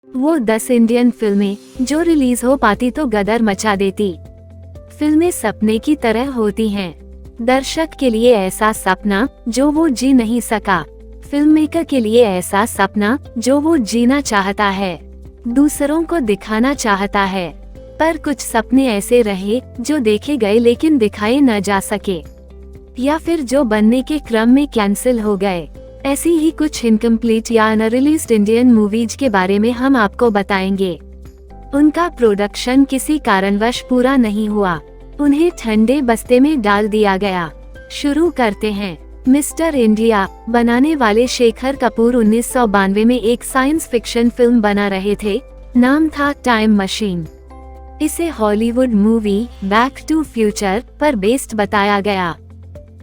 वो 10 इंडियन फिल्में जो रिलीज हो पाती तो गदर मचा देती। फिल्में सपने की तरह होती हैं, दर्शक के लिए ऐसा सपना जो वो जी नहीं सका, फिल्म मेकर के लिए ऐसा सपना जो वो जीना चाहता है, दूसरों को दिखाना चाहता है। पर कुछ सपने ऐसे रहे जो देखे गए लेकिन दिखाए न जा सके, या फिर जो बनने के क्रम में कैंसिल हो गए। ऐसी ही कुछ इनकम्प्लीट या अनरिलीज्ड इंडियन मूवीज के बारे में हम आपको बताएंगे। उनका प्रोडक्शन किसी कारणवश पूरा नहीं हुआ, उन्हें ठंडे बस्ते में डाल दिया गया। शुरू करते हैं। मिस्टर इंडिया बनाने वाले शेखर कपूर 1992 में एक साइंस फिक्शन फिल्म बना रहे थे, नाम था टाइम मशीन। इसे Hollywood movie back to future पर बेस्ड बताया गया।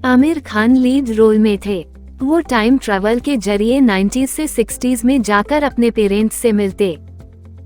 आमिर खान लीड रोल में थे। वो टाइम ट्रेवल के जरिए 90s से 60s में जाकर अपने पेरेंट्स से मिलते।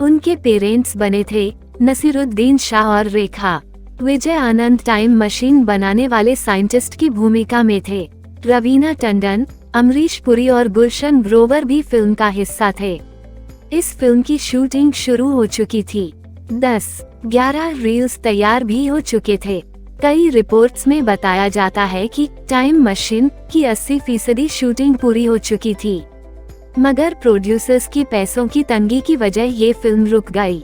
उनके पेरेंट्स बने थे नसीरुद्दीन शाह और रेखा। विजय आनंद टाइम मशीन बनाने वाले साइंटिस्ट की भूमिका में थे। रवीना टंडन, अमरीश पुरी और गुलशन ग्रोवर भी फिल्म का हिस्सा थे। इस फिल्म की शूटिंग शुरू हो चुकी थी। 10-11 रील्स तैयार भी हो चुके थे। कई रिपोर्ट्स में बताया जाता है कि टाइम मशीन की 80% शूटिंग पूरी हो चुकी थी, मगर प्रोड्यूसर्स की पैसों की तंगी की वजह ये फिल्म रुक गई।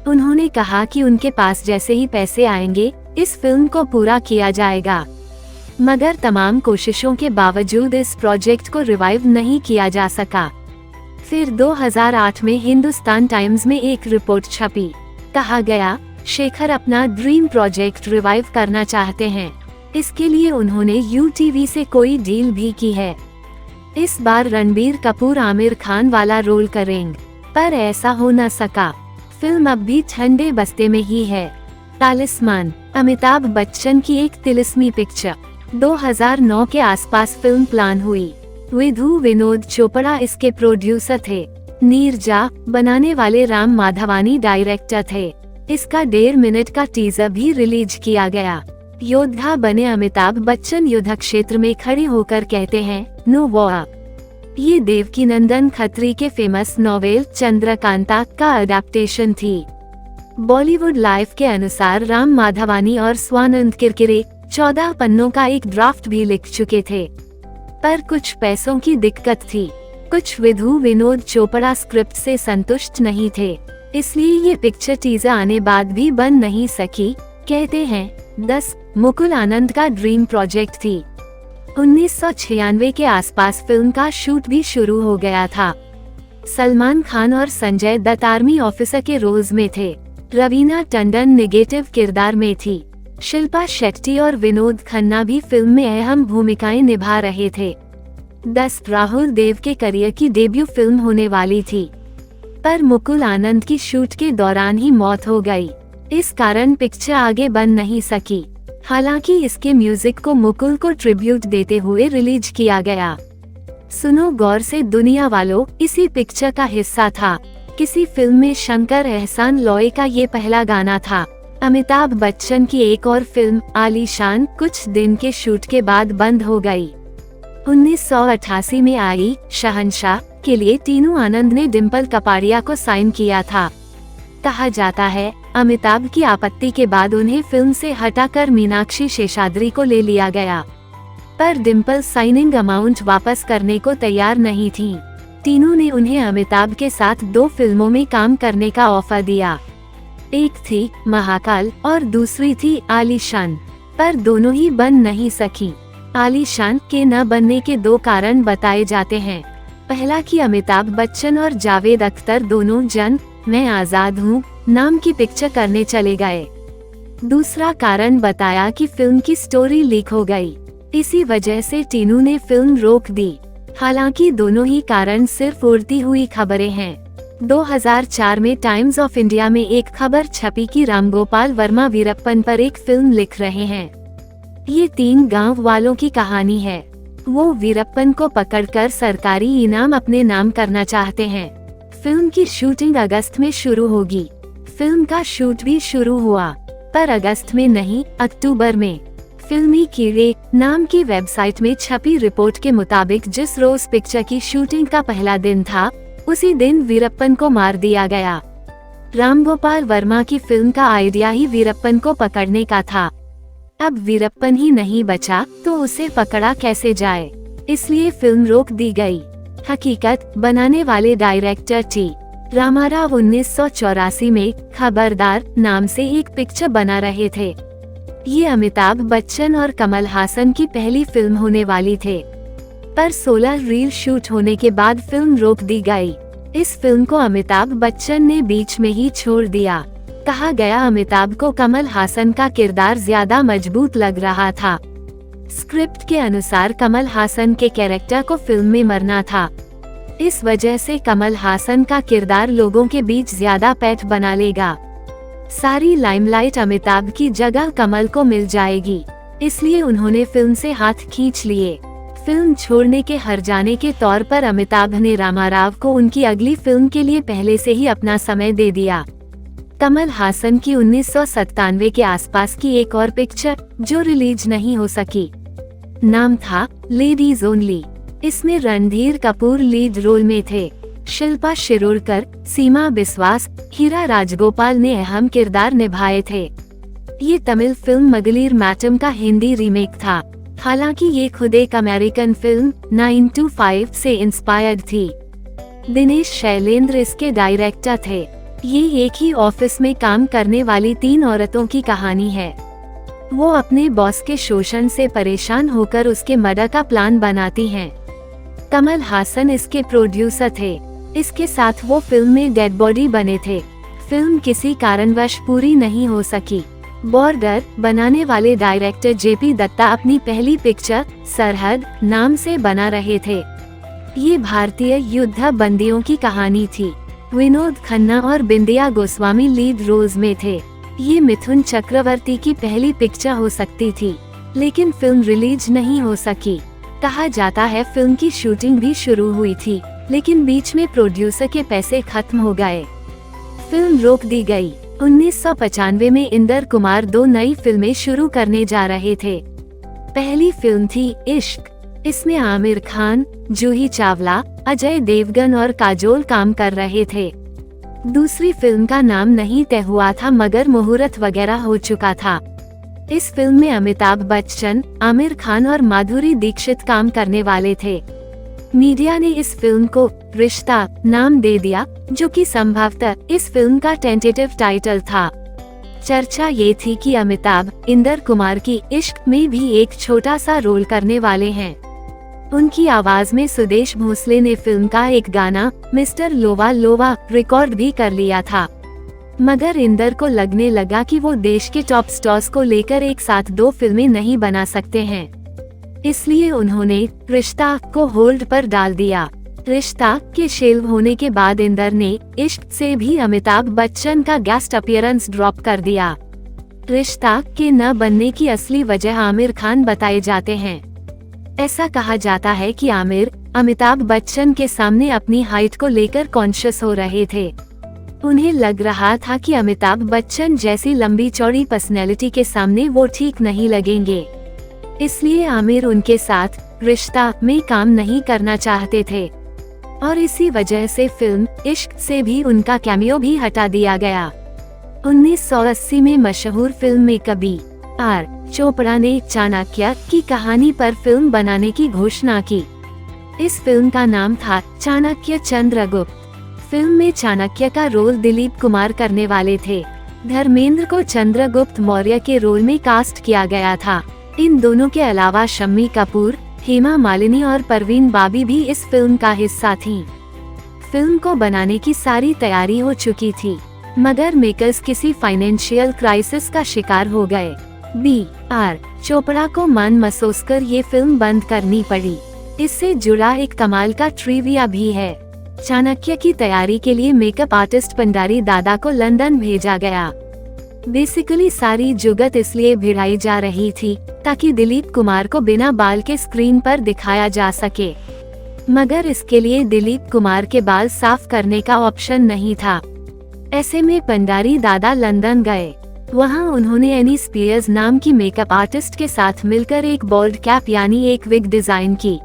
उन्होंने कहा कि उनके पास जैसे ही पैसे आएंगे इस फिल्म को पूरा किया जाएगा, मगर तमाम कोशिशों के बावजूद इस प्रोजेक्ट को रिवाइव नहीं किया जा सका। फिर 2008 में हिंदुस्तान टाइम्स में एक रिपोर्ट छपी। कहा गया, शेखर अपना ड्रीम प्रोजेक्ट रिवाइव करना चाहते हैं, इसके लिए उन्होंने UTV से कोई डील भी की है। इस बार रणबीर कपूर आमिर खान वाला रोल करेंगे, पर ऐसा हो न सका। फिल्म अब भी ठंडे बस्ते में ही है। तालिस्मान अमिताभ बच्चन की एक तिलिस्मी पिक्चर 2009 के आसपास फिल्म प्लान हुई। विधु विनोद चोपड़ा इसके प्रोड्यूसर थे। नीरजा बनाने वाले राम माधवानी डायरेक्टर थे। इसका 1.5 मिनट का टीजर भी रिलीज किया गया। योद्धा बने अमिताभ बच्चन युद्ध क्षेत्र में खड़े होकर कहते हैं, नो वॉर। ये देवकीनंदन खत्री के फेमस नॉवेल चंद्रकांता का अडेप्टेशन थी। बॉलीवुड लाइफ के अनुसार राम माधवानी और स्वानंद किरकिरे 14 पन्नों का एक ड्राफ्ट भी लिख चुके थे, पर कुछ पैसों की दिक्कत थी। कुछ विधु विनोद चोपड़ा स्क्रिप्ट से संतुष्ट नहीं थे, इसलिए ये पिक्चर टीजर आने बाद भी बन नहीं सकी। कहते हैं 10 मुकुल आनंद का ड्रीम प्रोजेक्ट थी। 1996 के आसपास फिल्म का शूट भी शुरू हो गया था। सलमान खान और संजय दत्त आर्मी ऑफिसर के रोल्स में थे। रवीना टंडन नेगेटिव किरदार में थी। शिल्पा शेट्टी और विनोद खन्ना भी फिल्म में अहम भूमिकाएं निभा रहे थे। 10 राहुल देव के करियर की डेब्यू फिल्म होने वाली थी, पर मुकुल आनंद की शूट के दौरान ही मौत हो गई। इस कारण पिक्चर आगे बन नहीं सकी। हालांकि इसके म्यूजिक को मुकुल को ट्रिब्यूट देते हुए रिलीज किया गया। सुनो गौर से दुनिया वालों इसी पिक्चर का हिस्सा था। किसी फिल्म में शंकर एहसान लॉय का ये पहला गाना था। अमिताभ बच्चन की एक और फिल्म आलीशान कुछ दिन के शूट के बाद बंद हो गई। 1988 में आई शहंशाह के लिए टीनू आनंद ने डिम्पल कपाड़िया को साइन किया था। कहा जाता है अमिताभ की आपत्ति के बाद उन्हें फिल्म से हटाकर मीनाक्षी शेषाद्री को ले लिया गया, पर डिम्पल साइनिंग अमाउंट वापस करने को तैयार नहीं थी। टीनू ने उन्हें अमिताभ के साथ 2 फिल्मों में काम करने का ऑफर दिया। एक थी महाकाल और दूसरी थी आलीशान, पर दोनों ही बन नहीं सकी। आलीशान के न बनने के 2 कारण बताए जाते हैं। पहला कि अमिताभ बच्चन और जावेद अख्तर दोनों जन मैं आजाद हूँ नाम की पिक्चर करने चले गए। दूसरा कारण बताया कि फिल्म की स्टोरी लीक हो गई, इसी वजह से टीनू ने फिल्म रोक दी। हालांकि दोनों ही कारण सिर्फ उड़ती हुई खबरें हैं। 2004 में टाइम्स ऑफ इंडिया में एक खबर छपी कि रामगोपाल वर्मा वीरप्पन पर एक फिल्म लिख रहे हैं। ये 3 गांव वालों की कहानी है। वो वीरप्पन को पकड़कर सरकारी इनाम अपने नाम करना चाहते हैं। फिल्म की शूटिंग अगस्त में शुरू होगी। फिल्म का शूट भी शुरू हुआ, पर अगस्त में नहीं अक्टूबर में। फिल्मी कीड़े नाम की वेबसाइट में छपी रिपोर्ट के मुताबिक जिस रोज पिक्चर की शूटिंग का पहला दिन था उसी दिन वीरप्पन को मार दिया गया। रामगोपाल वर्मा की फिल्म का आइडिया ही वीरप्पन को पकड़ने का था। अब वीरप्पन ही नहीं बचा तो उसे पकड़ा कैसे जाए, इसलिए फिल्म रोक दी गई। हकीकत, बनाने वाले डायरेक्टर टी रामाराव 1984 में खबरदार नाम से एक पिक्चर बना रहे थे। ये अमिताभ बच्चन और कमल हासन की पहली फिल्म होने वाली थे, पर 16 रील शूट होने के बाद फिल्म रोक दी गई। इस फिल्म को अमिताभ बच्चन ने बीच में ही छोड़ दिया। कहा गया अमिताभ को कमल हासन का किरदार ज्यादा मजबूत लग रहा था। स्क्रिप्ट के अनुसार कमल हासन के कैरेक्टर को फिल्म में मरना था। इस वजह से कमल हासन का किरदार लोगों के बीच ज्यादा पैठ बना लेगा। सारी लाइमलाइट अमिताभ की जगह कमल को मिल जाएगी, इसलिए उन्होंने फिल्म से हाथ खींच लिए। फिल्म छोड़ने के हर जाने के तौर पर अमिताभ ने रामाराव को उनकी अगली फिल्म के लिए पहले से ही अपना समय दे दिया। कमल हासन की 1997 के आसपास की एक और पिक्चर जो रिलीज नहीं हो सकी, नाम था लेडीज ओनली। इसमें रणधीर कपूर लीड रोल में थे। शिल्पा शिरोडकर, सीमा बिस्वास, हीरा राजगोपाल ने अहम किरदार निभाए थे। ये तमिल फिल्म मगलीर मैटम का हिंदी रीमेक था। हालांकि ये खुद एक अमेरिकन फिल्म 925 से इंस्पायर्ड थी। दिनेश शैलेंद्र इसके डायरेक्टर थे। ये एक ही ऑफिस में काम करने वाली 3 औरतों की कहानी है। वो अपने बॉस के शोषण से परेशान होकर उसके मर्डर का प्लान बनाती हैं। कमल हासन इसके प्रोड्यूसर थे। इसके साथ वो फिल्म में डेड बॉडी बने थे। फिल्म किसी कारणवश पूरी नहीं हो सकी। बॉर्डर बनाने वाले डायरेक्टर जेपी दत्ता अपनी पहली पिक्चर सरहद नाम से बना रहे थे। ये भारतीय युद्ध बंदियों की कहानी थी। विनोद खन्ना और बिंदिया गोस्वामी लीड रोल्स में थे। ये मिथुन चक्रवर्ती की पहली पिक्चर हो सकती थी, लेकिन फिल्म रिलीज नहीं हो सकी। कहा जाता है फिल्म की शूटिंग भी शुरू हुई थी, लेकिन बीच में प्रोड्यूसर के पैसे खत्म हो गए। फिल्म रोक दी गई। 1995 में इंदर कुमार 2 नई फिल्में शुरू करने जा रहे थे। पहली फिल्म थी इश्क। इसमें आमिर खान, जूही चावला, अजय देवगन और काजोल काम कर रहे थे। दूसरी फिल्म का नाम नहीं तय हुआ था, मगर मुहूर्त वगैरह हो चुका था। इस फिल्म में अमिताभ बच्चन, आमिर खान और माधुरी दीक्षित काम करने वाले थे। मीडिया ने इस फिल्म को रिश्ता नाम दे दिया, जो कि संभवतः इस फिल्म का टेंटेटिव टाइटल था। चर्चा ये थी कि अमिताभ इंदर कुमार की इश्क में भी एक छोटा सा रोल करने वाले हैं। उनकी आवाज में सुदेश भोसले ने फिल्म का एक गाना मिस्टर लोवा लोवा रिकॉर्ड भी कर लिया था, मगर इंदर को लगने लगा कि वो देश के टॉप स्टार्स को लेकर एक साथ 2 फिल्में नहीं बना सकते हैं, इसलिए उन्होंने रिश्ता को होल्ड पर डाल दिया। रिश्ता के शेल्व होने के बाद इंदर ने इश्क से भी अमिताभ बच्चन का गेस्ट अपीयरेंस ड्रॉप कर दिया। रिश्ता के न बनने की असली वजह आमिर खान बताए जाते हैं। ऐसा कहा जाता है कि आमिर अमिताभ बच्चन के सामने अपनी हाइट को लेकर कॉन्शियस हो रहे थे। उन्हें लग रहा था कि अमिताभ बच्चन जैसी लंबी चौड़ी पर्सनैलिटी के सामने वो ठीक नहीं लगेंगे, इसलिए आमिर उनके साथ रिश्ता में काम नहीं करना चाहते थे, और इसी वजह से फिल्म इश्क से भी उनका कैमियो भी हटा दिया गया। 1980 में मशहूर फिल्म में कबीर चोपड़ा ने चाणक्य की कहानी पर फिल्म बनाने की घोषणा की। इस फिल्म का नाम था चाणक्य चंद्रगुप्त। फिल्म में चाणक्य का रोल दिलीप कुमार करने वाले थे। धर्मेंद्र को चंद्रगुप्त मौर्य के रोल में कास्ट किया गया था। इन दोनों के अलावा शम्मी कपूर, हेमा मालिनी और परवीन बाबी भी इस फिल्म का हिस्सा थीं। फिल्म को बनाने की सारी तैयारी हो चुकी थी, मगर मेकर्स किसी फाइनेंशियल क्राइसिस का शिकार हो गए। चोपड़ा को मन मसोसकर ये फिल्म बंद करनी पड़ी। इससे जुड़ा एक कमाल का ट्रिविया भी है। चाणक्य की तैयारी के लिए मेकअप आर्टिस्ट पंडारी दादा को लंदन भेजा गया। बेसिकली सारी जुगत इसलिए भिड़ाई जा रही थी ताकि दिलीप कुमार को बिना बाल के स्क्रीन पर दिखाया जा सके, मगर इसके लिए दिलीप कुमार के बाल साफ करने का ऑप्शन नहीं था। ऐसे में पंडारी दादा लंदन गए। वहां उन्होंने एनी स्पीयर्स नाम की मेकअप आर्टिस्ट के साथ मिलकर एक बॉल्ड कैप यानी एक विग डिजाइन की।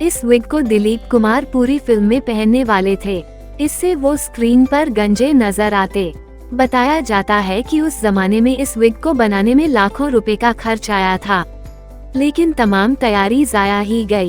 इस विग को दिलीप कुमार पूरी फिल्म में पहनने वाले थे। इससे वो स्क्रीन पर गंजे नजर आते। बताया जाता है कि उस जमाने में इस विग को बनाने में लाखों रुपए का खर्च आया था, लेकिन तमाम तैयारी जाया ही गई।